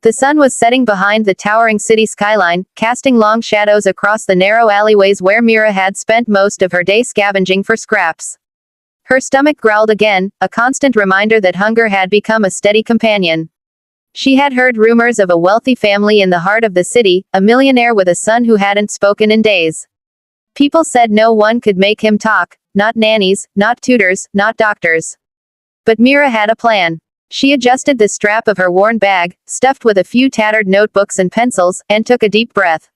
The sun was setting behind the towering city skyline, casting long shadows across the narrow alleyways where Mira had spent most of her day scavenging for scraps. Her stomach growled again, a constant reminder that hunger had become a steady companion. She had heard rumors of a wealthy family in the heart of the city, a millionaire with a son who hadn't spoken in days. People said no one could make him talk, not nannies, not tutors, not doctors. But Mira had a plan. She adjusted the strap of her worn bag, stuffed with a few tattered notebooks and pencils, and took a deep breath.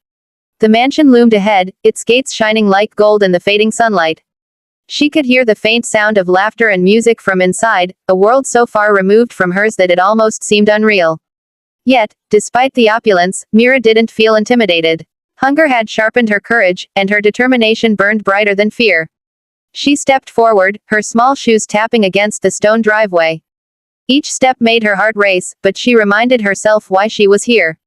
The mansion loomed ahead, its gates shining like gold in the fading sunlight. She could hear the faint sound of laughter and music from inside, a world so far removed from hers that it almost seemed unreal. Yet, despite the opulence, Mira didn't feel intimidated. Hunger had sharpened her courage, and her determination burned brighter than fear. She stepped forward, her small shoes tapping against the stone driveway. Each step made her heart race, but she reminded herself why she was here.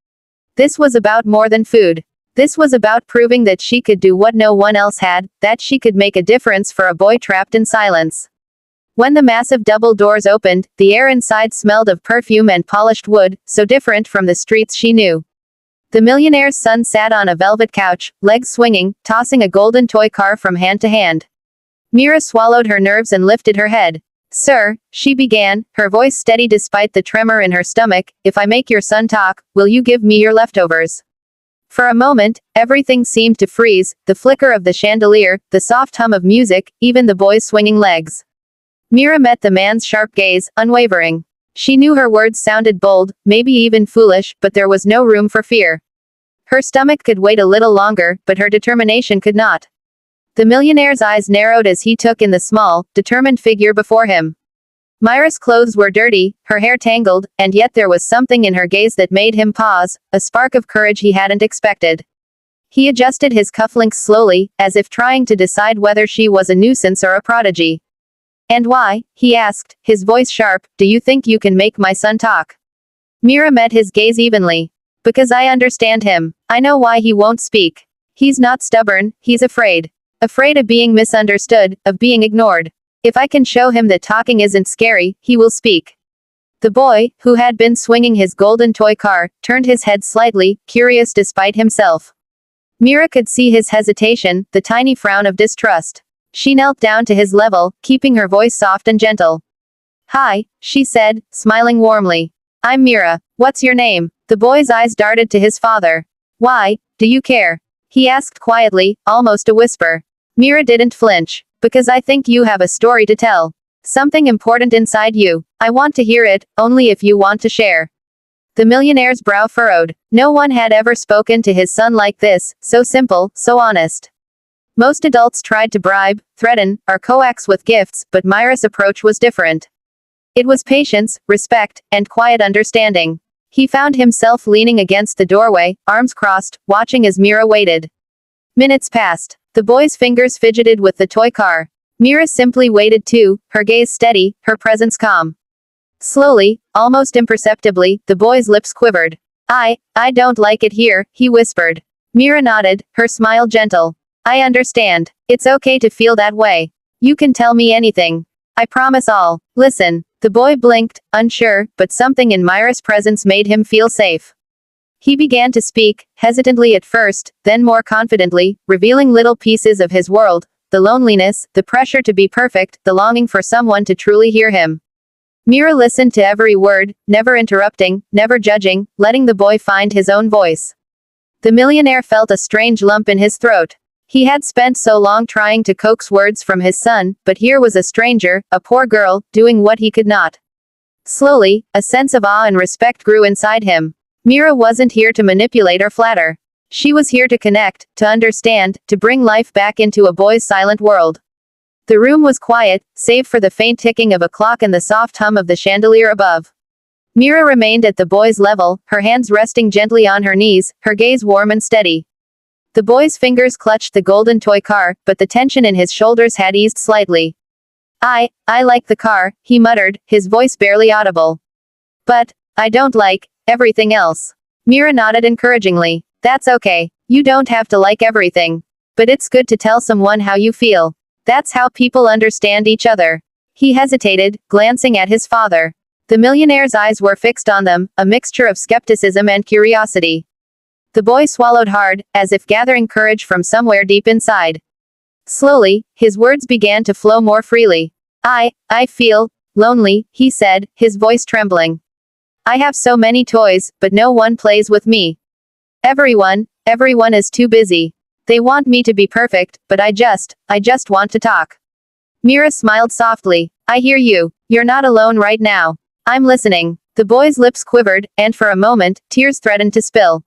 This was about more than food. This was about proving that she could do what no one else had, that she could make a difference for a boy trapped in silence. When the massive double doors opened, the air inside smelled of perfume and polished wood, so different from the streets she knew. The millionaire's son sat on a velvet couch, legs swinging, tossing a golden toy car from hand to hand. Mira swallowed her nerves and lifted her head. "Sir," she began, her voice steady despite the tremor in her stomach, "if I make your son talk, will you give me your leftovers?" For a moment, everything seemed to freeze, the flicker of the chandelier, the soft hum of music, even the boy's swinging legs. Mira met the man's sharp gaze, unwavering. She knew her words sounded bold, maybe even foolish, but there was no room for fear. Her stomach could wait a little longer, but her determination could not. The millionaire's eyes narrowed as he took in the small, determined figure before him. Mira's clothes were dirty, her hair tangled, and yet there was something in her gaze that made him pause, a spark of courage he hadn't expected. He adjusted his cufflinks slowly, as if trying to decide whether she was a nuisance or a prodigy. "And why?" he asked, his voice sharp, "do you think you can make my son talk?" Mira met his gaze evenly. "Because I understand him. I know why he won't speak. He's not stubborn, he's afraid. Afraid of being misunderstood, of being ignored. If I can show him that talking isn't scary, he will speak." The boy, who had been swinging his golden toy car, turned his head slightly, curious despite himself. Mira could see his hesitation, the tiny frown of distrust. She knelt down to his level, keeping her voice soft and gentle. "Hi," she said, smiling warmly. "I'm Mira. What's your name?" The boy's eyes darted to his father. "Why, do you care?" he asked quietly, almost a whisper. Mira didn't flinch. "Because I think you have a story to tell. Something important inside you. I want to hear it, only if you want to share." The millionaire's brow furrowed. No one had ever spoken to his son like this, so simple, so honest. Most adults tried to bribe, threaten, or coax with gifts, but Mira's approach was different. It was patience, respect, and quiet understanding. He found himself leaning against the doorway, arms crossed, watching as Mira waited. Minutes passed. The boy's fingers fidgeted with the toy car. Mira simply waited too, her gaze steady, her presence calm. Slowly, almost imperceptibly, the boy's lips quivered. I don't like it here," he whispered. Mira nodded, her smile gentle. "I understand. It's okay to feel that way. You can tell me anything. I promise all. Listen." The boy blinked, unsure, but something in Mira's presence made him feel safe. He began to speak, hesitantly at first, then more confidently, revealing little pieces of his world, the loneliness, the pressure to be perfect, the longing for someone to truly hear him. Mira listened to every word, never interrupting, never judging, letting the boy find his own voice. The millionaire felt a strange lump in his throat. He had spent so long trying to coax words from his son, but here was a stranger, a poor girl, doing what he could not. Slowly, a sense of awe and respect grew inside him. Mira wasn't here to manipulate or flatter. She was here to connect, to understand, to bring life back into a boy's silent world. The room was quiet, save for the faint ticking of a clock and the soft hum of the chandelier above. Mira remained at the boy's level, her hands resting gently on her knees, her gaze warm and steady. The boy's fingers clutched the golden toy car, but the tension in his shoulders had eased slightly. I like the car," he muttered, his voice barely audible. "But I don't like everything else." Mira nodded encouragingly. "That's okay. You don't have to like everything. But it's good to tell someone how you feel. That's how people understand each other." He hesitated, glancing at his father. The millionaire's eyes were fixed on them, a mixture of skepticism and curiosity. The boy swallowed hard, as if gathering courage from somewhere deep inside. Slowly, his words began to flow more freely. I feel lonely, he said, his voice trembling. I have so many toys, but no one plays with me. Everyone is too busy. They want me to be perfect, but I just want to talk. Mira smiled softly. I hear you. You're not alone right now. I'm listening. The boy's lips quivered, and for a moment, tears threatened to spill.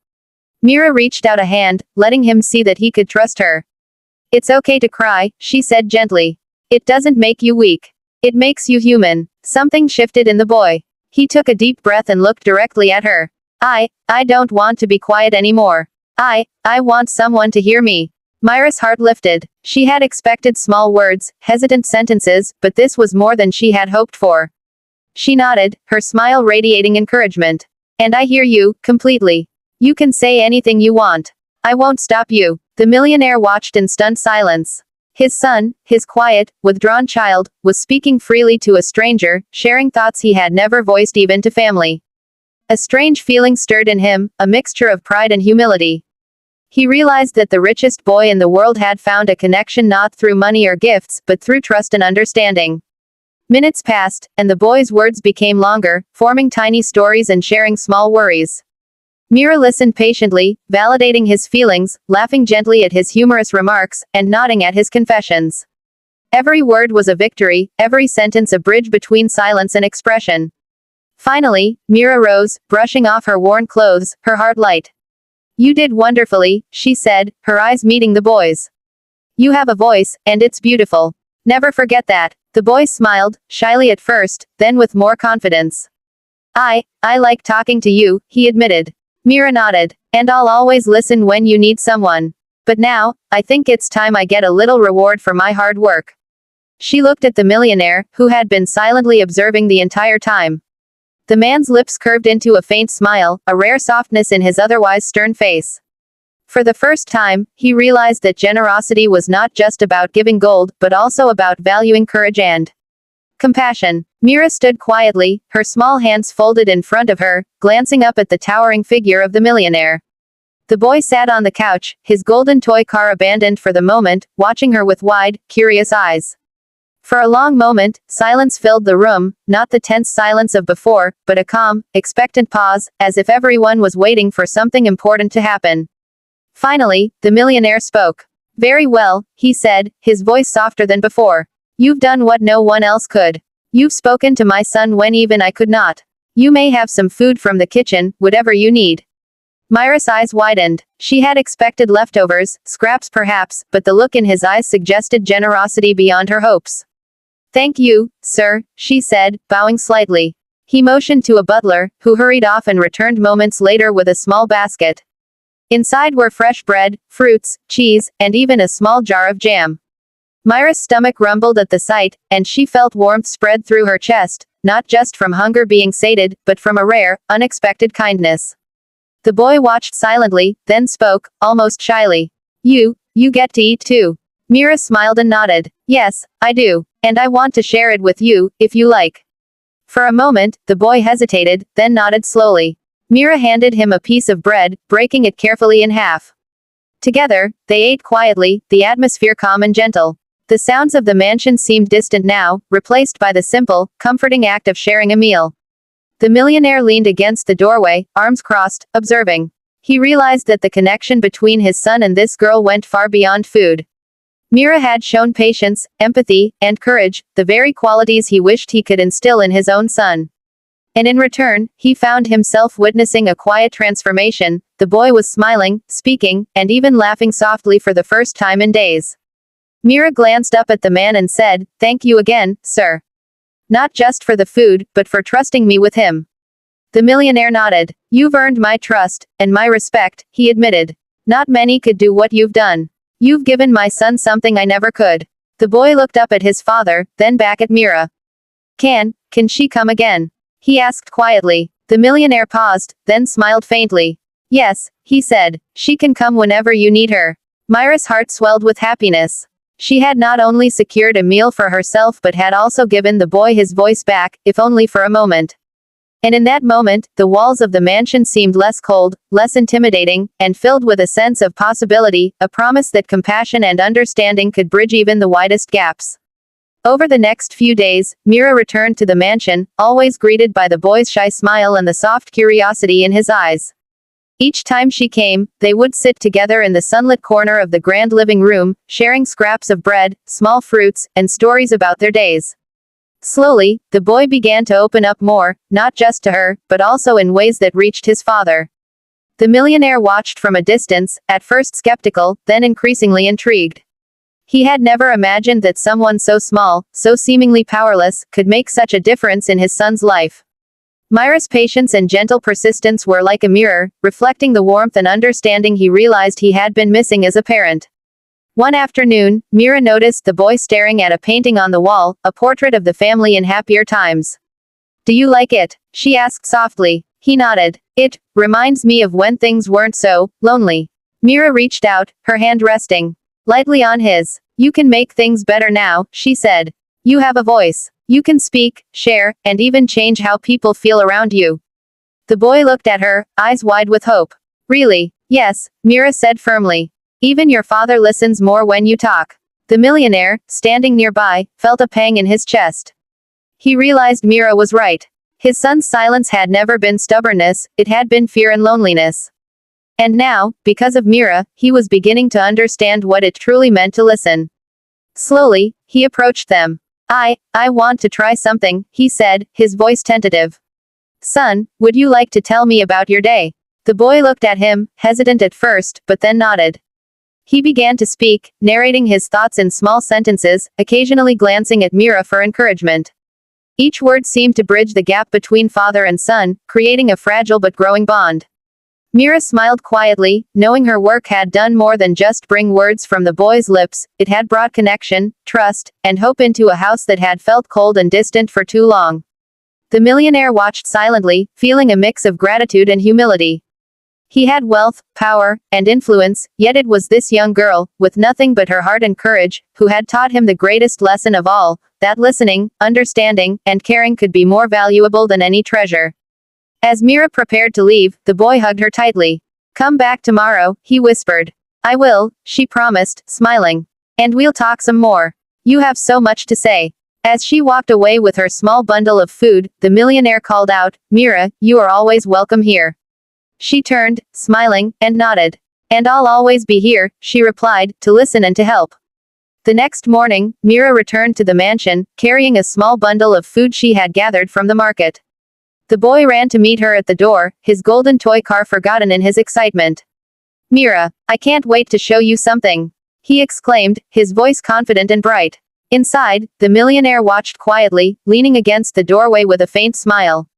Mira reached out a hand, letting him see that he could trust her. It's okay to cry, she said gently. It doesn't make you weak. It makes you human. Something shifted in the boy. He took a deep breath and looked directly at her. I don't want to be quiet anymore. I want someone to hear me. Mira's heart lifted. She had expected small words, hesitant sentences, but this was more than she had hoped for. She nodded, her smile radiating encouragement. And I hear you, completely. You can say anything you want. I won't stop you. The millionaire watched in stunned silence. His son, his quiet, withdrawn child, was speaking freely to a stranger, sharing thoughts he had never voiced even to family. A strange feeling stirred in him, a mixture of pride and humility. He realized that the richest boy in the world had found a connection not through money or gifts, but through trust and understanding. Minutes passed, and the boy's words became longer, forming tiny stories and sharing small worries. Mira listened patiently, validating his feelings, laughing gently at his humorous remarks, and nodding at his confessions. Every word was a victory, every sentence a bridge between silence and expression. Finally, Mira rose, brushing off her worn clothes, her heart light. You did wonderfully, she said, her eyes meeting the boy's. You have a voice, and it's beautiful. Never forget that. The boy smiled, shyly at first, then with more confidence. I like talking to you, he admitted. Mira nodded. And I'll always listen when you need someone. But now, I think it's time I get a little reward for my hard work. She looked at the millionaire, who had been silently observing the entire time. The man's lips curved into a faint smile, a rare softness in his otherwise stern face. For the first time, he realized that generosity was not just about giving gold, but also about valuing courage and compassion. Mira stood quietly, her small hands folded in front of her, glancing up at the towering figure of the millionaire. The boy sat on the couch, his golden toy car abandoned for the moment, watching her with wide, curious eyes. For a long moment, silence filled the room, not the tense silence of before, but a calm, expectant pause, as if everyone was waiting for something important to happen. Finally, the millionaire spoke. Very well, he said, his voice softer than before. You've done what no one else could. You've spoken to my son when even I could not. You may have some food from the kitchen, whatever you need. Mira's eyes widened. She had expected leftovers, scraps perhaps, but the look in his eyes suggested generosity beyond her hopes. Thank you, sir, she said, bowing slightly. He motioned to a butler, who hurried off and returned moments later with a small basket. Inside were fresh bread, fruits, cheese, and even a small jar of jam. Mira's stomach rumbled at the sight, and she felt warmth spread through her chest, not just from hunger being sated, but from a rare, unexpected kindness. The boy watched silently, then spoke, almost shyly. You get to eat too. Mira smiled and nodded. Yes, I do. And I want to share it with you, if you like. For a moment, the boy hesitated, then nodded slowly. Mira handed him a piece of bread, breaking it carefully in half. Together, they ate quietly, the atmosphere calm and gentle. The sounds of the mansion seemed distant now, replaced by the simple, comforting act of sharing a meal. The millionaire leaned against the doorway, arms crossed, observing. He realized that the connection between his son and this girl went far beyond food. Mira had shown patience, empathy, and courage, the very qualities he wished he could instill in his own son. And in return, he found himself witnessing a quiet transformation. The boy was smiling, speaking, and even laughing softly for the first time in days. Mira glanced up at the man and said, "Thank you again, sir. Not just for the food, but for trusting me with him." The millionaire nodded. "You've earned my trust, and my respect," he admitted. "Not many could do what you've done. You've given my son something I never could." The boy looked up at his father, then back at Mira. Can she come again?" he asked quietly. The millionaire paused, then smiled faintly. "Yes," he said. "She can come whenever you need her." Mira's heart swelled with happiness. She had not only secured a meal for herself but had also given the boy his voice back, if only for a moment. And in that moment, the walls of the mansion seemed less cold, less intimidating, and filled with a sense of possibility, a promise that compassion and understanding could bridge even the widest gaps. Over the next few days, Mira returned to the mansion, always greeted by the boy's shy smile and the soft curiosity in his eyes. Each time she came, they would sit together in the sunlit corner of the grand living room, sharing scraps of bread, small fruits, and stories about their days. Slowly, the boy began to open up more, not just to her, but also in ways that reached his father. The millionaire watched from a distance, at first skeptical, then increasingly intrigued. He had never imagined that someone so small, so seemingly powerless, could make such a difference in his son's life. Mira's patience and gentle persistence were like a mirror, reflecting the warmth and understanding he realized he had been missing as a parent. One afternoon, Mira noticed the boy staring at a painting on the wall, a portrait of the family in happier times. "Do you like it?" she asked softly. He nodded. "It reminds me of when things weren't so lonely." Mira reached out, her hand resting lightly on his. "You can make things better now," she said. "You have a voice. You can speak, share, and even change how people feel around you." The boy looked at her, eyes wide with hope. "Really?" "Yes," Mira said firmly. "Even your father listens more when you talk." The millionaire, standing nearby, felt a pang in his chest. He realized Mira was right. His son's silence had never been stubbornness, it had been fear and loneliness. And now, because of Mira, he was beginning to understand what it truly meant to listen. Slowly, he approached them. I want to try something," he said, his voice tentative. "Son, would you like to tell me about your day?" The boy looked at him, hesitant at first, but then nodded. He began to speak, narrating his thoughts in small sentences, occasionally glancing at Mira for encouragement. Each word seemed to bridge the gap between father and son, creating a fragile but growing bond. Mira smiled quietly, knowing her work had done more than just bring words from the boy's lips, it had brought connection, trust, and hope into a house that had felt cold and distant for too long. The millionaire watched silently, feeling a mix of gratitude and humility. He had wealth, power, and influence, yet it was this young girl, with nothing but her heart and courage, who had taught him the greatest lesson of all, that listening, understanding, and caring could be more valuable than any treasure. As Mira prepared to leave, the boy hugged her tightly. "Come back tomorrow," he whispered. "I will," she promised, smiling. "And we'll talk some more. You have so much to say." As she walked away with her small bundle of food, the millionaire called out, "Mira, you are always welcome here." She turned, smiling, and nodded. "And I'll always be here," she replied, "to listen and to help." The next morning, Mira returned to the mansion, carrying a small bundle of food she had gathered from the market. The boy ran to meet her at the door, his golden toy car forgotten in his excitement. "Mira, I can't wait to show you something," he exclaimed, his voice confident and bright. Inside, the millionaire watched quietly, leaning against the doorway with a faint smile.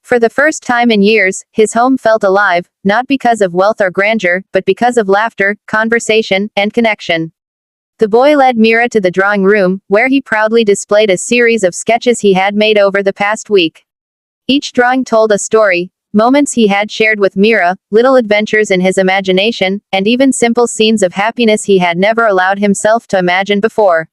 For the first time in years, his home felt alive, not because of wealth or grandeur, but because of laughter, conversation, and connection. The boy led Mira to the drawing room, where he proudly displayed a series of sketches he had made over the past week. Each drawing told a story, moments he had shared with Mira, little adventures in his imagination, and even simple scenes of happiness he had never allowed himself to imagine before.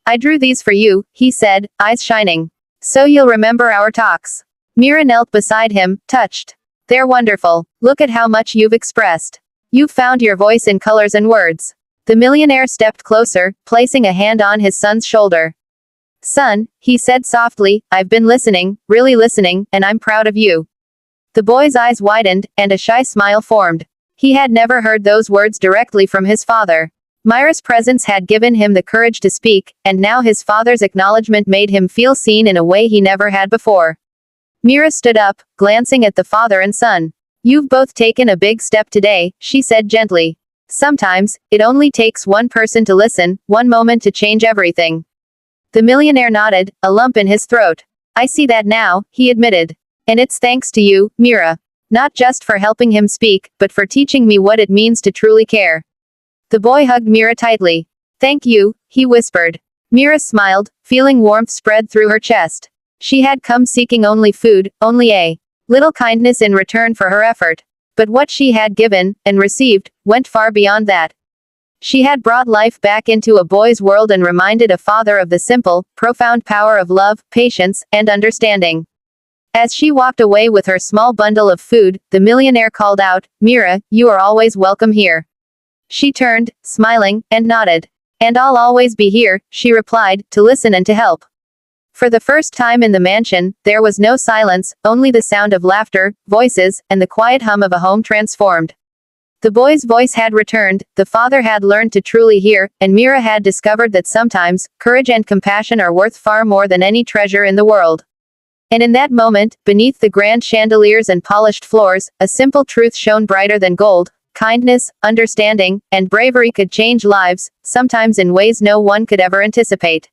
"I drew these for you," he said, eyes shining. "So you'll remember our talks." Mira knelt beside him, touched. "They're wonderful. Look at how much you've expressed. You've found your voice in colors and words." The millionaire stepped closer, placing a hand on his son's shoulder. "Son," he said softly, "I've been listening, really listening, and I'm proud of you." The boy's eyes widened, and a shy smile formed. He had never heard those words directly from his father. Mira's presence had given him the courage to speak, and now his father's acknowledgement made him feel seen in a way he never had before. Mira stood up, glancing at the father and son. "You've both taken a big step today," she said gently. "Sometimes, it only takes one person to listen, one moment to change everything." The millionaire nodded, a lump in his throat. "I see that now," he admitted. "And it's thanks to you, Mira. Not just for helping him speak, but for teaching me what it means to truly care." The boy hugged Mira tightly. "Thank you," he whispered. Mira smiled, feeling warmth spread through her chest. She had come seeking only food, only a little kindness in return for her effort. But what she had given, and received, went far beyond that. She had brought life back into a boy's world and reminded a father of the simple, profound power of love, patience, and understanding. As she walked away with her small bundle of food, the millionaire called out, "Mira, you are always welcome here." She turned, smiling, and nodded. "And I'll always be here," she replied, "to listen and to help." For the first time in the mansion, there was no silence, only the sound of laughter, voices, and the quiet hum of a home transformed. The boy's voice had returned, the father had learned to truly hear, and Mira had discovered that sometimes, courage and compassion are worth far more than any treasure in the world. And in that moment, beneath the grand chandeliers and polished floors, a simple truth shone brighter than gold: kindness, understanding, and bravery could change lives, sometimes in ways no one could ever anticipate.